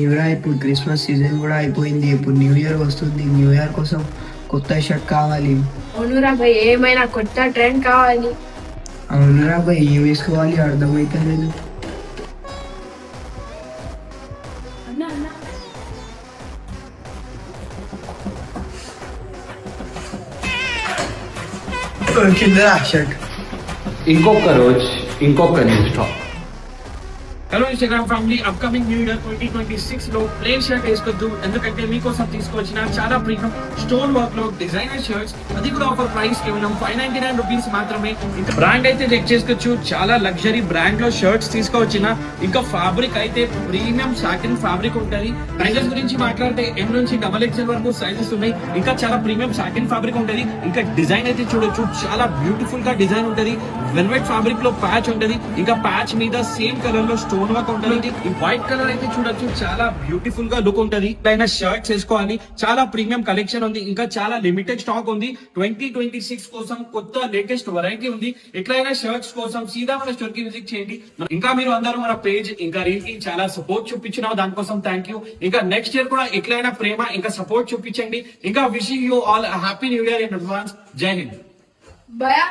ఏవరా ఇప్పుడు Christmas season కూడా అయిపోయింది. ఇప్పుడు న్యూ ఇయర్ వస్తుంది. న్యూ ఇయర్ కోసం కొత్త షర్ట్ కావాలి. అవునురా భయ్, ఏమైనా కొత్త ట్రెండ్ కావాలి. అవునురా భయ్, ఏం వేసుకోవాలి అర్థమైతే లేదు. కిందరా షర్ట్. ఇంకొక రోజు ఇంకొక new stock. Hello Instagram family, upcoming new year 2026 లో ప్లేన్ షర్ట్ వేసుకోవద్దు. ఎందుకంటే మీకోసం తీసుకొచ్చిన చాలా ప్రీమియం స్టోన్ వర్క్ లో డిజైనర్ షర్ట్స్, అది కూడా ఆఫర్ ప్రైస్ కేవలం 599 రూపీస్ మాత్రమే. ఇంకా బ్రాండ్ అయితే చెక్ చేసుకోవచ్చు, చాలా లగ్జరీ బ్రాండ్ లో షర్ట్స్ తీసుకొచ్చిన. ఇంకా ఫ్యాబ్రిక్ అయితే ప్రీమియం సాటిన్ ఫ్యాబ్రిక్ ఉంటది. ప్రైజెస్ గురించి మాట్లాడితే M నుంచి XXL వరకు సైజెస్ ఉన్నాయి. ఇంకా చాలా ప్రీమియం సాటిన్ ఫ్యాబ్రిక్ ఉంటది. ఇంకా డిజైన్ అయితే చూడొచ్చు, చాలా బ్యూటిఫుల్ గా డిజైన్ ఉంటది. వెల్వెట్ ఫ్యాబ్రిక్ లో ప్యాచ్ ఉంటది. ఇంకా ప్యాచ్ మీద సేమ్ కలర్ లో స్టోన్ వర్క్ ఉంటది. ఈ వైట్ కలర్ అయితే చూడొచ్చు, చాలా బ్యూటిఫుల్ గా లుక్ ఉంటది. పైన షర్ట్స్ వేసుకోవాలి, చాలా ప్రీమియం కలెక్షన్ ఉంది. ఇంకా చాలా లిమిటెడ్ స్టాక్ ఉంది. 2026 కోసం కొత్త లేటెస్ట్ వెరైటీ ఉంది. ఎట్లయినా షర్ట్స్ కోసం సీదా మన స్టోర్ కి విజిట్ చేయండి. ఇంకా మీరు అందరూ మన పేజ్ ఇంకా రీల్ కి చాలా సపోర్ట్ చూపించినావు, దానికోసం థ్యాంక్ యూ. ఇంకా నెక్స్ట్ ఇయర్ కూడా ఎట్లయినా ప్రేమ ఇంకా సపోర్ట్ చూపించండి. ఇంకా wishing you all happy new year in advance. జై హింద్. భయా